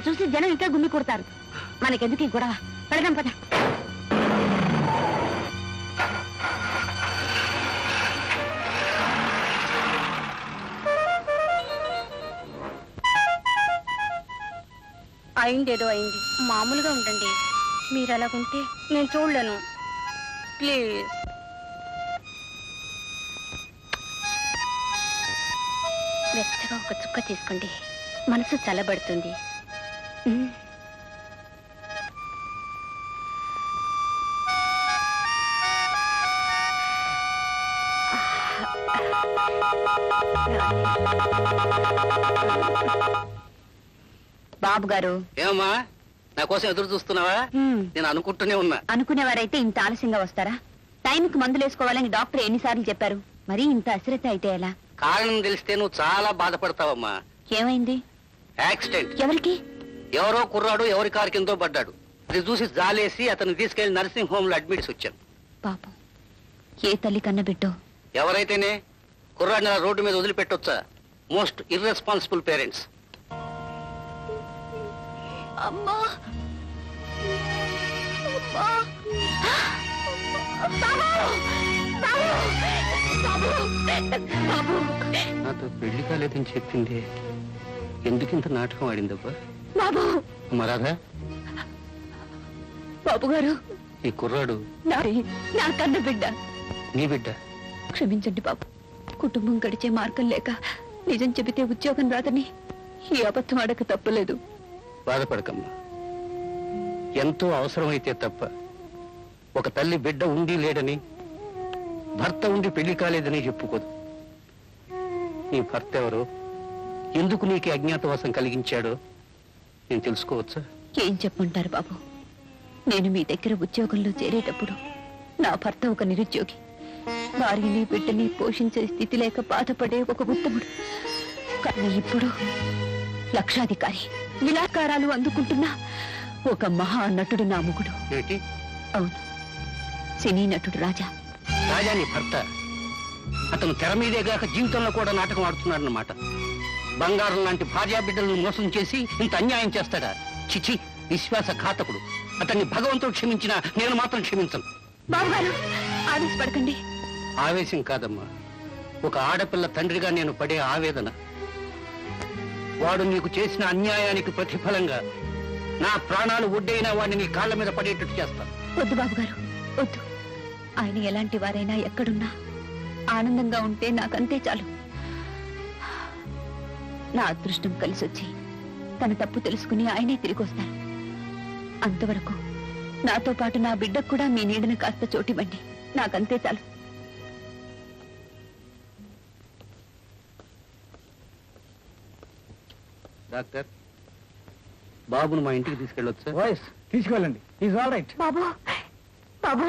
మనల్ని చూసి జనం ఇంకా గుమ్మి కొడతారు. మనకెందుకు ఈ గొడవ? పెడదాం పద. అయిందేదో అయింది, మామూలుగా ఉండండి. మీరు అలాగుంటే నేను చూడలేను. ప్లీజ్. వెచ్చగా ఒక చుక్క తీసుకోండి, మనసు చల్లబడుతుంది. బాబు గారు. ఏమమ్మా, నా కోసం ఎదురు చూస్తున్నావా? నేను అనుకుంటూనే ఉన్నా. అనుకునేవారైతే ఇంత ఆలస్యంగా వస్తారా? టైంకి మందులు వేసుకోవాలని డాక్టర్ ఎన్నిసార్లు చెప్పారు? మరి ఇంత అశ్రద్ధ అయితే ఎలా? కారణం తెలిస్తే నువ్వు చాలా బాధపడతావమ్మా. ఏమైంది? యాక్సిడెంట్. ఎవరికి? ఎవరో కుర్రాడు ఎవరి కారు కిందో పడ్డాడు. అది చూసి జాలేసి అతను తీసుకెళ్లి నర్సింగ్ హోమ్ లో అడ్మిట్స్ వచ్చాను. పాపం, ఏ తల్లి కన్న బిడ్డో. ఎవరైతేనే కుర్రాడిని రోడ్డు మీద వదిలిపెట్టొచ్చా? Most irresponsible parents. అమ్మా, నాతో పెళ్లి కాలేదని చెప్పింది. ఎందుకింత నాటకం ఆడిందబ్బా? బాబు. మరాధా, బాబు గారు, ఈ కుర్రాడు నా కన్న బిడ్డ. నీ బిడ్డ? క్షమించండి బాబు, కుటుంబం గడిచే మార్గం లేక నిజం చెబితే ఉద్యోగం రాదని ఈ అబద్ధం ఆడక తప్పలేదు. బాధపడకమ్మా. ఎంతో అవసరమైతే తప్ప ఒక తల్లి బిడ్డ ఉండి లేడని, భర్త ఉండి పెళ్లి కాలేదని చెప్పుకోదు. నీ భర్త ఎవరో, ఎందుకు నీకు అజ్ఞాతవాసం కలిగించాడో నేను తెలుసుకోవచ్చా? ఏం చెప్పమంటారు బాబు? నేను మీ దగ్గర ఉద్యోగంలో చేరేటప్పుడు నా భర్త ఒక నిరుద్యోగి, భార్యని బిడ్డని పోషించే స్థితి లేక బాధపడే ఒక ఉత్తముడు. కానీ ఇప్పుడు లక్షాధికారి, విలాకారాలు అందుకుంటున్న ఒక మహా నటుడు నా ముగుడు. ఏంటి? అవును, సినీ నటుడు రాజా. రాజా నీ భర్త? అతను తెర మీదేగాక జీవితంలో కూడా నాటకం ఆడుతున్నాడన్నమాట. బంగారం లాంటి భార్యా బిడ్డలను మోసం చేసి ఇంత అన్యాయం చేస్తాడా? చిచి, విశ్వాసఘాతకుడు. అతన్ని భగవంతుడు క్షమించినా నేను మాత్రం క్షమించను. బాబుగారు, ఆవేశపడకండి. ఆవేశం కాదమ్మా, ఒక ఆడపిల్ల తండ్రిగా నేను పడే ఆవేదన. వాడు నీకు చేసిన అన్యాయానికి ప్రతిఫలంగా నా ప్రాణాలు ఒడ్డైనా వాడిని నీ కాళ్ల మీద పడేటట్టు చేస్తాను. వద్దు బాబుగారు, వద్దు. ఆయన ఎలాంటి వారైనా ఎక్కడున్నా ఆనందంగా ఉంటే నాకంతే చాలు. నా అదృష్టం కలిసొచ్చి తన తప్పు తెలుసుకుని ఆయనే తిరిగి వస్తారు. అంతవరకు నాతో పాటు నా బిడ్డకు కూడా మీ నీడను కాస్త చోటివ్వండి. నాకంతే చాలు. డాక్టర్, బాబును మా ఇంటికి తీసుకెళ్ళొచ్చా? తీసుకెళ్ళండి. Is all right. బాబు, బాబు.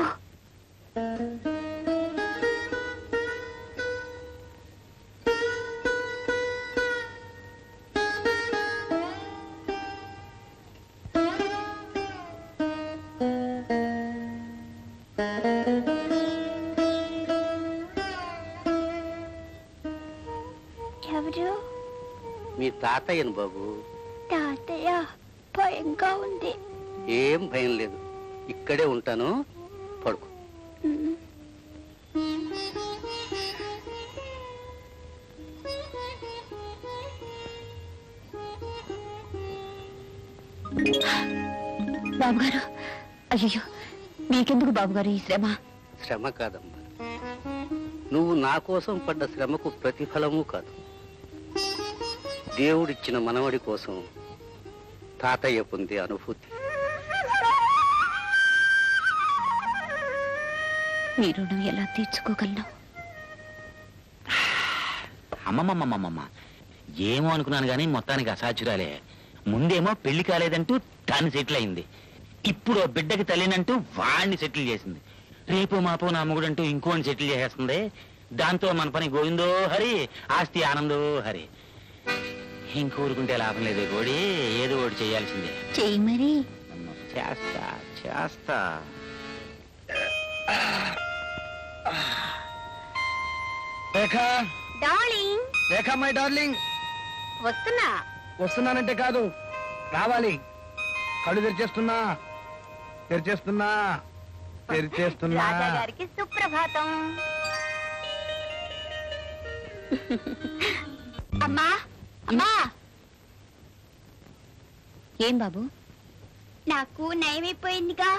ఎవరు? మీ తాతయ్యను బాబు. తాతయ్య, భయంగా ఉంది. ఏం భయం లేదు, ఇక్కడే ఉంటాను, పడుకో. బాబుగారు, అయ్యో, మీకెందుకు బాబుగారు ఈ శ్రమ? శ్రమ కాదమ్మా, నువ్వు నా కోసం పడ్డ శ్రమకు ప్రతిఫలము కాదు. దేవుడిచ్చిన మనవడి కోసం తాతయ్య పొందే అనుభూతి. మీ రుణం ఎలా తీర్చుకోగలను? అమ్మమ్మమ్మమ్మమ్మ, ఏమో అనుకున్నాను కానీ మొత్తానికి అసాధ్యురాలే. ముందేమో పెళ్లి కాలేదంటూ తాను సెటిల్ అయింది, ఇప్పుడు బిడ్డకి తల్లినంటూ వాడిని సెటిల్ చేసింది. రేపు మాపో నా మొగుడంటూ ఇంకోని సెటిల్ చేసేస్తుంది. దాంతో మన పని గోవిందో హరి, ఆస్తి ఆనందో హరి. ఇంకూరుకుంటే లాభం లేదు కోడి, ఏదో ఒకటి చేయాల్సిందే. చెయ్యి మరి. చేస్తా చేస్తా. రేఖ, డార్లింగ్. Rekha my darling. వస్తున్నా. వస్తున్నానంటే కాదు, రావాలి. కళ్ళు తెరిచేస్తున్నా తెరిచేస్తున్నా తెరిచేస్తున్నా. రాజా గారికి సుప్రభాతం. అమ్మా అమ్మా, ఏం బాబు? నాకు నయమైపోయిందిగా,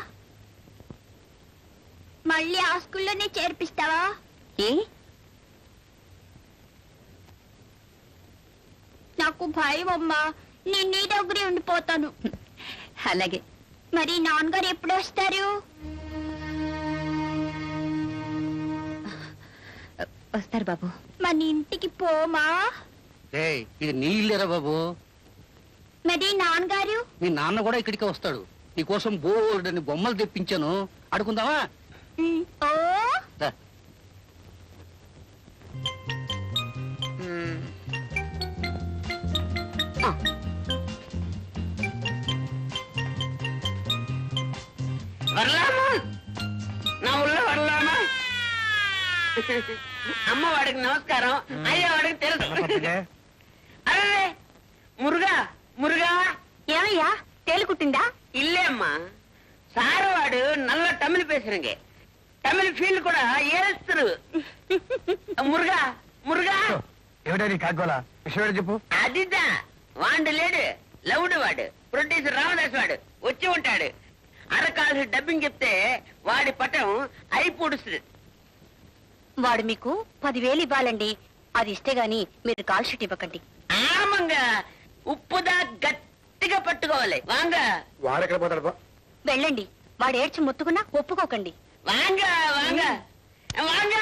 మళ్ళీ ఆ స్కూల్లోనే చేర్పిస్తావా? ఏ? నాకు భయం అమ్మా, నేను నీ దగ్గరే ఉండిపోతాను. అలాగే. మరి నాన్నగారు ఎప్పుడు వస్తారు? వస్తారు బాబు. మన ఇంటికి పోమా? ఏయ్, ఇది నీ ఇల్లేరా బాబు. మరి నాన్నగారు? మీ నాన్న కూడా ఇక్కడికే వస్తాడు. నీకోసం బోర్డని బొమ్మలు తెప్పించాను, అడుకుందావా? ఓ రా. వరలామా, నా ఊళ్ళో వరలామా. అమ్మ వాడికి నమస్కారం, అయ్యా వాడికి తెలుసు. అరే మురుగా మురుగా, ఏమయ్యా తేలికుట్టిందా? ఇల్లే అమ్మా. సారు వాడు నల్ల తమిళ పేసినగే, తమిళ ఫీల్డ్ కూడా ఏస్తారు. మురుగా మురుగా, ఏమిటా కాకోలా విషయం చెప్పు. అదిదా వాడు లేడు, లవుడు వాడు, ప్రొడ్యూసర్ రామదాస్ వాడు వచ్చి ఉంటాడు. అరకాల్సి డబ్బింగ్ చెప్తే వాడి పటం అయిపోడుస్తుంది. వాడు మీకు 10,000 ఇవ్వాలండి, అది ఇస్తే గాని మీరు కాల్ షీట్ ఇవ్వకండి. ఆమంగా ఉప్పుదా గట్టిగా పట్టుకోవాలి. వాంగ వాడెక్కడ పోతాడు? వెళ్ళండి, వాడు ఏడ్చి మొత్తుకున్నా ఒప్పుకోకండి. వాంగ వాంగ వాంగ